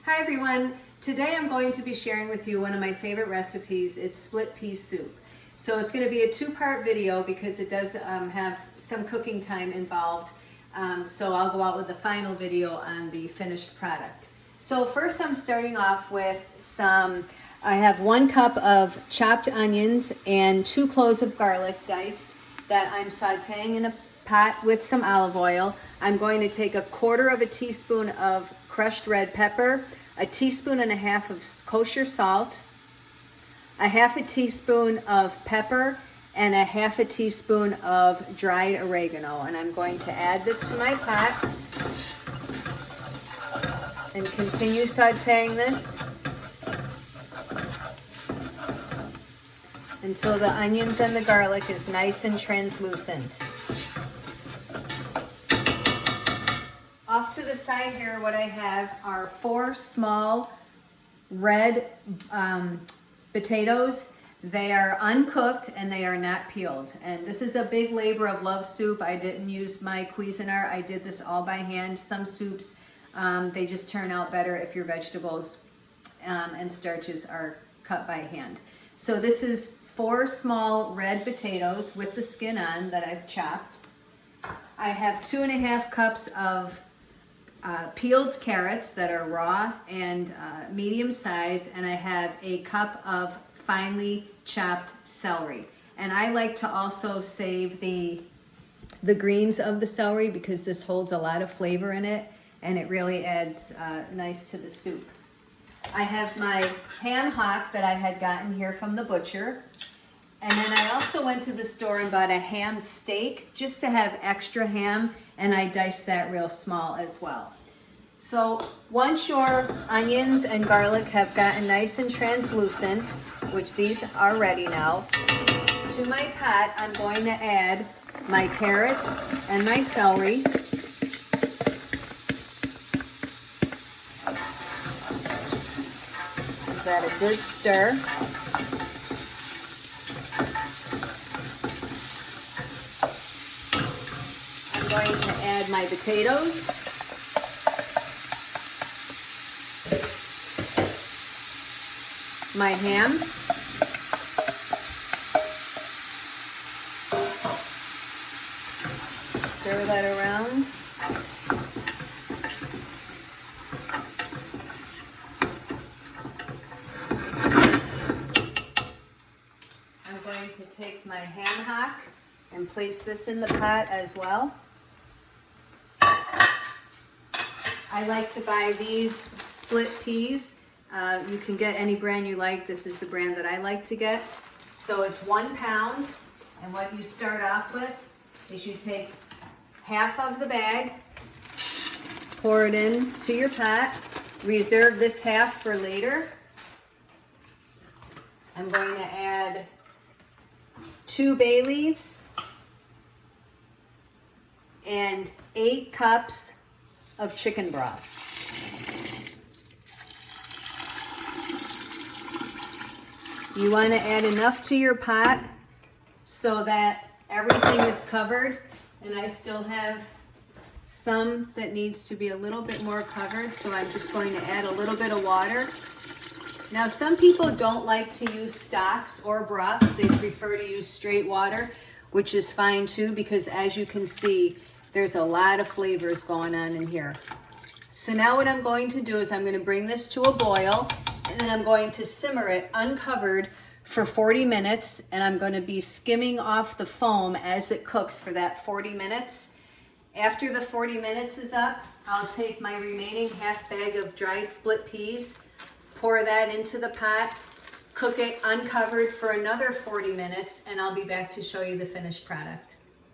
Hi everyone, today I'm going to be sharing with you one of my favorite recipes. It's split pea soup. So it's going to be a two-part video because it does have some cooking time involved. So I'll go out with the final video on the finished product. So first I'm starting off with I have 1 cup of chopped onions and 2 cloves of garlic diced that I'm sauteing in a pot with some olive oil. I'm going to take 1/4 teaspoon of crushed red pepper, 1.5 teaspoons of kosher salt, 1/2 teaspoon of pepper, and 1/2 teaspoon of dried oregano. And I'm going to add this to my pot and continue sauteing this until the onions and the garlic is nice and translucent. Off to the side here, what I have are 4 small red potatoes. They are uncooked and they are not peeled. And this is a big labor of love soup. I didn't use my Cuisinart. I did this all by hand. Some soups, they just turn out better if your vegetables and starches are cut by hand. So this is 4 small red potatoes with the skin on that I've chopped. I have 2.5 cups of peeled carrots that are raw and medium size, and I have 1 cup of finely chopped celery. And I like to also save the greens of the celery because this holds a lot of flavor in it and it really adds nice to the soup. I have my ham hock that I had gotten here from the butcher. And then I also went to the store and bought a ham steak just to have extra ham, and I diced that real small as well. So once your onions and garlic have gotten nice and translucent, which these are ready now, to my pot I'm going to add my carrots and my celery. Give that a good stir. I'm going to add my potatoes. My ham. Stir that around. I'm going to take my ham hock and place this in the pot as well. I like to buy these split peas. You can get any brand you like. This is the brand that I like to get. So it's 1 pound, and what you start off with is you take half of the bag, pour it into your pot, reserve this half for later. I'm going to add 2 bay leaves and 8 cups of chicken broth. You want to add enough to your pot so that everything is covered, and I still have some that needs to be a little bit more covered, so I'm just going to add a little bit of water. Now some people don't like to use stocks or broths. They prefer to use straight water, which is fine too, because as you can see, there's a lot of flavors going on in here. So now what I'm going to do is I'm going to bring this to a boil, and then I'm going to simmer it uncovered for 40 minutes, and I'm going to be skimming off the foam as it cooks for that 40 minutes. After the 40 minutes is up, I'll take my remaining half bag of dried split peas, pour that into the pot, cook it uncovered for another 40 minutes, and I'll be back to show you the finished product.